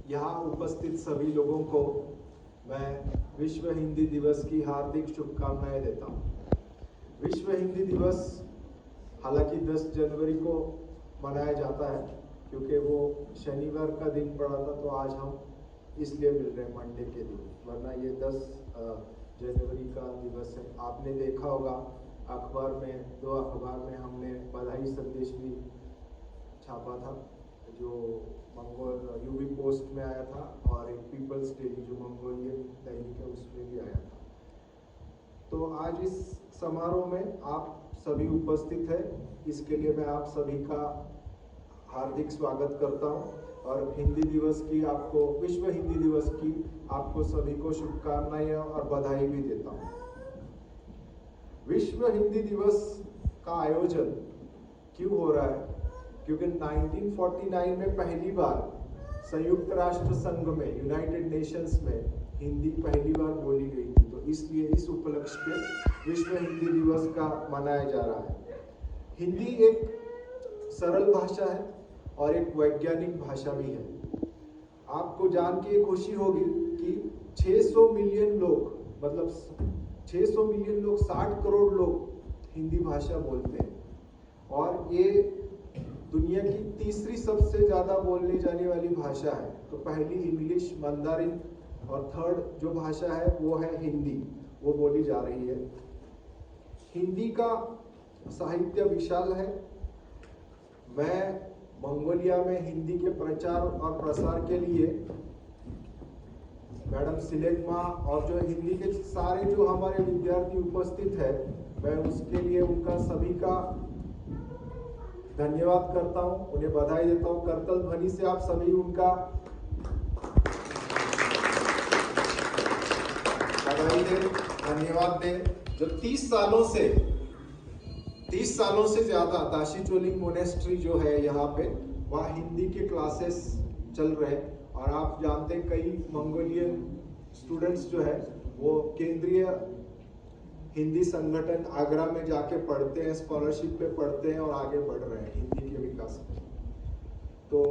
यहाँ उपस्थित सभी लोगों को मैं विश्व हिंदी दिवस की हार्दिक शुभकामनाएं देता हूँ। विश्व हिंदी दिवस हालांकि 10 जनवरी को मनाया जाता है, क्योंकि वो शनिवार का दिन पड़ा था, तो आज हम इसलिए मिल रहे हैं मंडे के दिन, वरना ये 10 जनवरी का दिवस है। आपने देखा होगा अखबार में, 2 अखबार में हमने बधाई संदेश भी छापा था, जो मंगोल यूबी पोस्ट में आया था, और एक पीपल्स डेली जो मंगोलियन दैनिक है उसमें भी आया था। तो आज इस समारोह में आप सभी उपस्थित हैं, इसके लिए मैं आप सभी का हार्दिक स्वागत करता हूं, और हिंदी दिवस की आपको, विश्व हिंदी दिवस की आपको सभी को शुभकामनाएं और बधाई भी देता हूं। विश्व हिंदी दिवस का आयोजन क्यों हो रहा है? क्योंकि 1949 में पहली बार संयुक्त राष्ट्र संघ में, यूनाइटेड नेशंस में हिंदी पहली बार बोली गई थी, तो इसलिए इस उपलक्ष्य पे विश्व हिंदी दिवस का मनाया जा रहा है। हिंदी एक सरल भाषा है और एक वैज्ञानिक भाषा भी है। आपको जान के खुशी होगी कि 600 मिलियन लोग, मतलब 600 मिलियन लोग, 60 करोड़ लोग हिंदी भाषा बोलते हैं, और ये दुनिया की तीसरी सबसे ज्यादा बोलने जाने वाली भाषा है। तो पहली इंग्लिश, मंदारिन, और थर्ड जो भाषा है वो है हिंदी, वो बोली जा रही है। हिंदी का साहित्य विशाल है। मैं मंगोलिया में हिंदी के प्रचार और प्रसार के लिए मैडम सिलेगमा और जो हिंदी के सारे जो हमारे विद्यार्थी उपस्थित है, मैं उसके लिए उनका सभी का धन्यवाद करता हूं, उन्हें बधाई देता हूं। करतल ध्वनि से आप सभी उनका बधाई दें, धन्यवाद दें। जो 30 सालों से ज्यादा दाशी चोलिंग मोनेस्ट्री जो है यहाँ पे, वहाँ हिंदी के क्लासेस चल रहे हैं, और आप जानते हैं कई मंगोलियन स्टूडेंट्स जो है वो केंद्रीय हिंदी संगठन आगरा में जाके पढ़ते हैं, स्कॉलरशिप पे पढ़ते हैं और आगे बढ़ रहे हैं हिंदी के विकास में। तो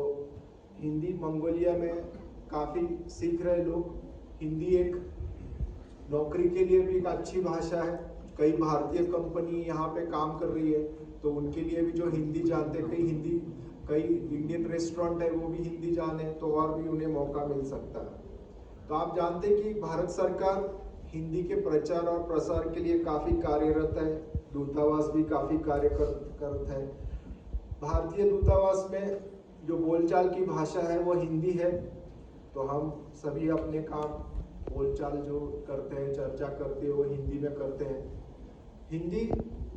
हिंदी मंगोलिया में काफी सीख रहे लोग। हिंदी एक नौकरी के लिए भी एक अच्छी भाषा है। कई भारतीय कंपनी यहाँ पे काम कर रही है, तो उनके लिए भी जो हिंदी जानते हैं, कई इंडियन रेस्टोरेंट है वो भी हिंदी जाने, तो और भी उन्हें मौका मिल सकता है। तो आप जानते हैं कि भारत सरकार हिंदी के प्रचार और प्रसार के लिए काफी कार्यरत है, दूतावास भी काफी कार्य करता है। भारतीय दूतावास में जो बोलचाल की भाषा है वो हिंदी है, तो हम सभी अपने काम बोलचाल जो करते हैं, चर्चा करते हैं, वो हिंदी में करते हैं। हिंदी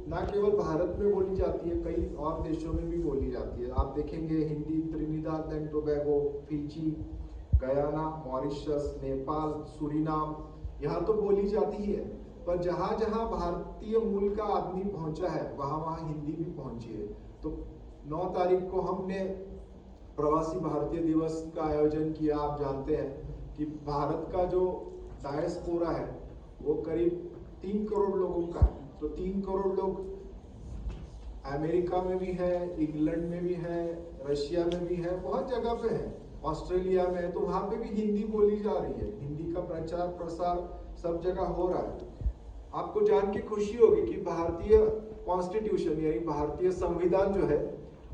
ना केवल भारत में बोली जाती है, कई और देशों में भी बोली जाती है। आप देखेंगे Hindi Trinidad and Tobago, Fiji, Guyana, Mauritius, Nepal, Suriname, यहाँ तो बोली जाती है, पर जहाँ जहाँ भारतीय मूल का आदमी पहुंचा है वहाँ वहाँ हिंदी भी पहुंची है। तो 9 तारीख को हमने प्रवासी भारतीय दिवस का आयोजन किया। आप जानते हैं कि भारत का जो डायस्पोरा है वो करीब 3 करोड़ लोगों का है। तो 3 करोड़ लोग अमेरिका में भी है, इंग्लैंड में भी है, रशिया में भी है, बहुत जगह पे है, ऑस्ट्रेलिया में है, तो वहां पे भी हिंदी बोली जा रही है। हिंदी का प्रचार प्रसार सब जगह हो रहा है। आपको जान के खुशी होगी कि भारतीय कॉन्स्टिट्यूशन यानी भारतीय संविधान जो है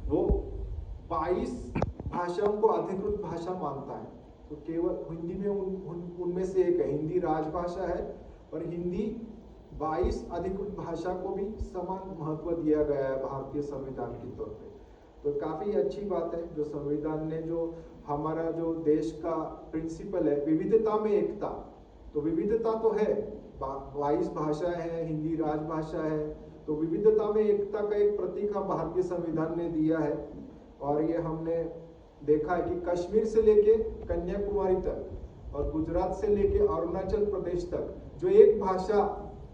वो 22 भाषाओं को अधिकृत भाषा मानता है। तो केवल हिंदी में उनमें से एक है, हिंदी राजभाषा है, पर हिंदी 22 अधिकृत भाषा को भी समान महत्व दिया गया है भारतीय संविधान के तौर पे। तो काफी अच्छी बात है जो संविधान ने, जो हमारा जो देश का प्रिंसिपल है विविधता में एकता, तो विविधता तो है, 22 भाषाएं हैं, हिंदी राजभाषा है, तो विविधता में एकता का एक प्रतीक हम भारतीय संविधान ने दिया है। और ये हमने देखा है कि कश्मीर से लेके कन्याकुमारी तक और गुजरात से लेके अरुणाचल प्रदेश तक जो एक भाषा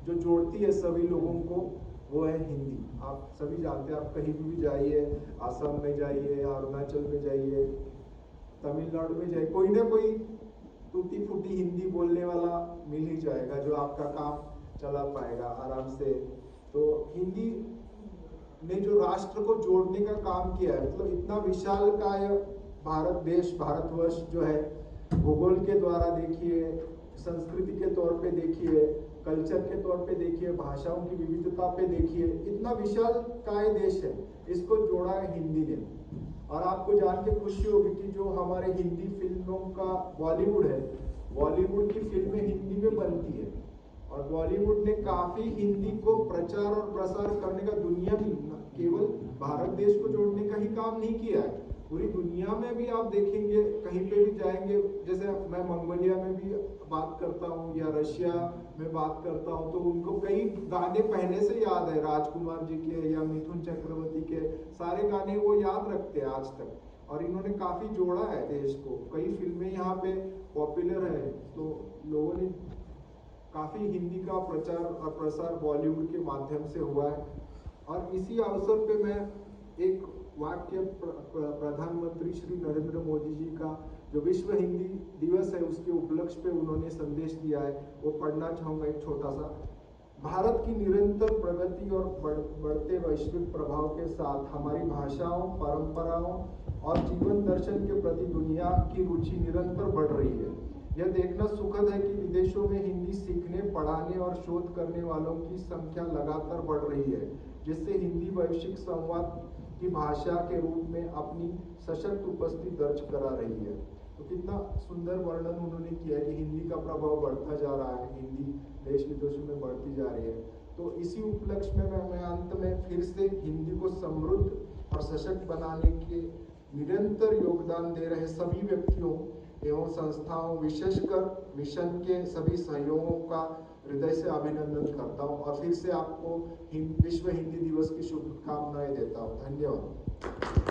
जो जोड़ती है सभी लोगों को, वो है हिंदी। आप सभी जानते हैं, आप कहीं भी जाइए, आसाम में जाइए, अरुणाचल में जाइए, तमिलनाडु में जाइए, कोई ना कोई टूटी फूटी हिंदी बोलने वाला मिल ही जाएगा जो आपका काम चला पाएगा आराम से। तो हिंदी ने जो राष्ट्र को जोड़ने का काम किया है, मतलब इतना विशाल काय भारत देश, भारतवर्ष जो है, भूगोल के द्वारा देखिए, संस्कृति के तौर पे देखिए, कल्चर के तौर पे देखिए, भाषाओं की विविधता पे देखिए, इतना विशाल काय देश है, इसको जोड़ा है हिंदी ने। और आपको जान के खुशी होगी कि जो हमारे हिंदी फिल्मों का बॉलीवुड है, बॉलीवुड की फिल्में हिंदी में बनती है, और बॉलीवुड ने काफी हिंदी को प्रचार और प्रसार करने का दुनिया में, केवल भारत देश को जोड़ने का ही काम नहीं किया है, पूरी दुनिया में भी आप देखेंगे, कहीं पे भी जाएंगे, जैसे मैं मंगोलिया में भी बात करता हूँ या रशिया में बात करता हूँ, तो उनको कई गाने पहले से याद है, राजकुमार जी के या मिथुन चक्रवर्ती के सारे गाने वो याद रखते हैं आज तक, और इन्होंने काफी जोड़ा है देश को, कई फिल्में यहाँ पे पॉपुलर है, तो लोगों ने काफी हिंदी का प्रचार और प्रसार बॉलीवुड के माध्यम से हुआ है। और इसी अवसर पे मैं एक वाक्य प्रधानमंत्री श्री नरेंद्र मोदी जी का जो विश्व हिंदी दिवस है उसके उपलक्ष्य पे उन्होंने संदेश दिया है, वो पढ़ना चाहूँगा एक छोटा सा। भारत की निरंतर प्रगति और बढ़ते वैश्विक प्रभाव के साथ हमारी भाषाओं, परंपराओं और जीवन दर्शन के प्रति दुनिया की रुचि निरंतर बढ़ रही है। यह देखना सुखद है कि विदेशों में हिंदी सीखने, पढ़ाने और शोध करने वालों की संख्या लगातार बढ़ रही है, जिससे हिंदी वैश्विक संवाद की भाषा के रूप में अपनी सशक्त उपस्थिति दर्ज करा रही है। तो कितना सुंदर वर्णन उन्होंने किया है कि हिंदी का प्रभाव बढ़ता जा रहा है, हिंदी देश विदेशों में बढ़ती जा रही है। तो इसी उपलक्ष्य में मैं अंत में फिर से हिंदी को समृद्ध और सशक्त बनाने के निरंतर योगदान दे रहे सभी व्यक्तियों एवं संस्थाओं, विशेषकर मिशन के सभी सहयोगों का हृदय से अभिनंदन करता हूं, और फिर से आपको विश्व हिंदी दिवस की शुभकामनाएं देता हूं। धन्यवाद।